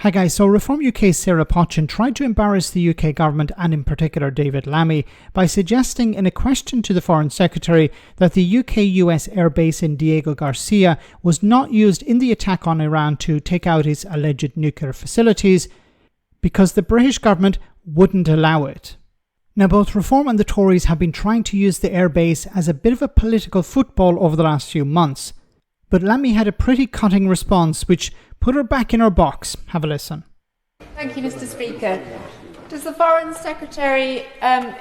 Hi guys, so Reform UK's Sarah Potchin tried to embarrass the UK government and in particular David Lammy by suggesting in a question to the Foreign Secretary that the UK-US airbase in Diego Garcia was not used in the attack on Iran to take out its alleged nuclear facilities because the British government wouldn't allow it. Now both Reform and the Tories have been trying to use the airbase as a bit of a political football over the last few months, but Lammy had a pretty cutting response which put her back in her box. Have a listen. Thank you, Mr. Speaker. Does the Foreign Secretary,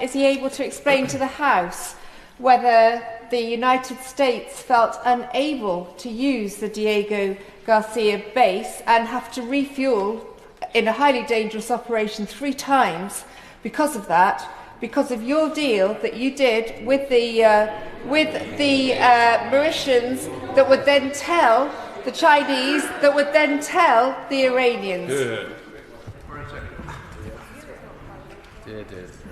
is he able to explain to the House whether the United States felt unable to use the Diego Garcia base and have to refuel in a highly dangerous operation 3 times because of that, because of your deal that you did with the Mauritians that would then tell the Chinese, that would then tell the Iranians?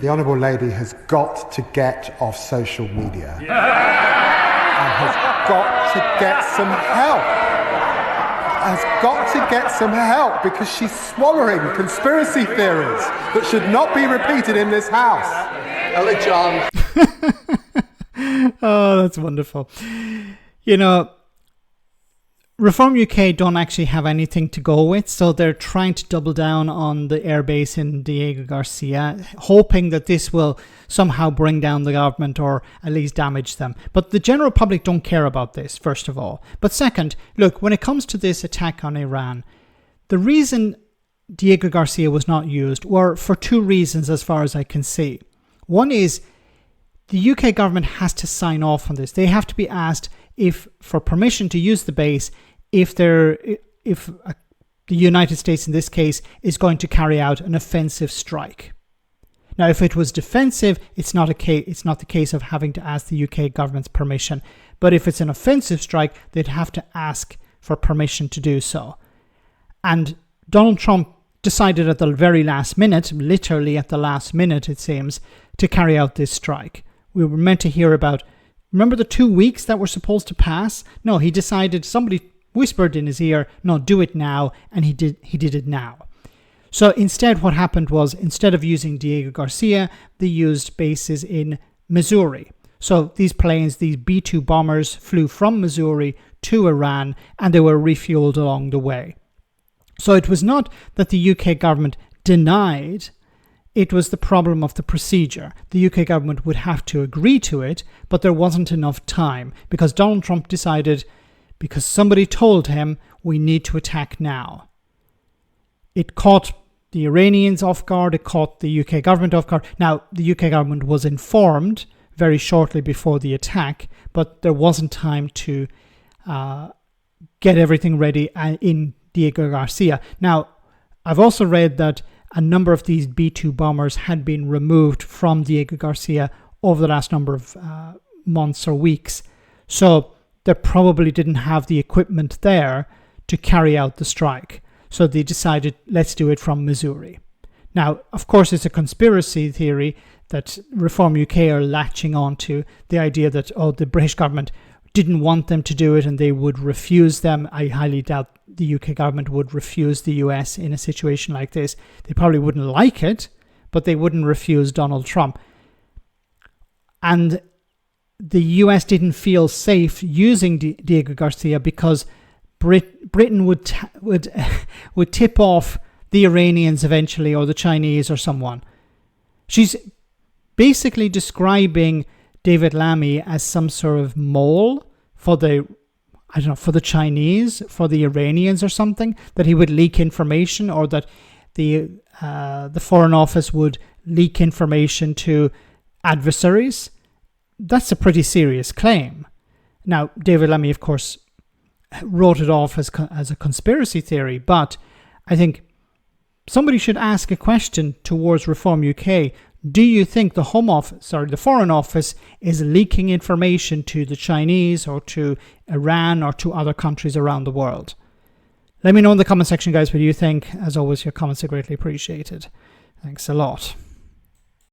The Honourable Lady has got to get off social media and has got to get some help. Has got to get some help because she's swallowing conspiracy theories that should not be repeated in this house. Hello, John. Oh, that's wonderful. You know, Reform UK don't actually have anything to go with, so they're trying to double down on the airbase in Diego Garcia, hoping that this will somehow bring down the government or at least damage them. But the general public don't care about this, first of all. But second, look, when it comes to this attack on Iran, the reason Diego Garcia was not used were for 2 reasons as far as I can see. One is the UK government has to sign off on this. They have to be asked for permission to use the base if the United States in this case is going to carry out an offensive strike. Now, if it was defensive, it's not the case of having to ask the UK government's permission. But if it's an offensive strike, they'd have to ask for permission to do so. And Donald Trump decided at the very last minute, literally at the last minute it seems, to carry out this strike. We were meant to hear about, remember the 2 weeks that were supposed to pass? No, he decided, somebody whispered in his ear, no, do it now, and he did it now. So instead what happened was, instead of using Diego Garcia, they used bases in Missouri. So these planes, these B-2 bombers, flew from Missouri to Iran and they were refueled along the way. So it was not that the UK government denied, it was the problem of the procedure. The UK government would have to agree to it, but there wasn't enough time because Donald Trump decided, because somebody told him, we need to attack now. It caught the Iranians off guard, it caught the UK government off guard. Now, the UK government was informed very shortly before the attack, but there wasn't time to get everything ready in Diego Garcia. Now, I've also read that a number of these B-2 bombers had been removed from Diego Garcia over the last number of months or weeks. So they probably didn't have the equipment there to carry out the strike. So they decided, let's do it from Missouri. Now, of course, it's a conspiracy theory that Reform UK are latching on to, the idea that, the British government didn't want them to do it and they would refuse them. I highly doubt the UK government would refuse the US in a situation like this. They probably wouldn't like it, but they wouldn't refuse Donald Trump. And the US didn't feel safe using Diego Garcia because Britain would tip off the Iranians eventually, or the Chinese or someone. She's basically describing David Lammy as some sort of mole for the Chinese, for the Iranians or something, that he would leak information, or that the Foreign Office would leak information to adversaries. That's a pretty serious claim. Now, David Lammy, of course, wrote it off as a conspiracy theory, but I think somebody should ask a question towards Reform UK. Do you think the Foreign Office is leaking information to the Chinese or to Iran or to other countries around the world? Let me know in the comment section, guys, what you think. As always, your comments are greatly appreciated. Thanks a lot.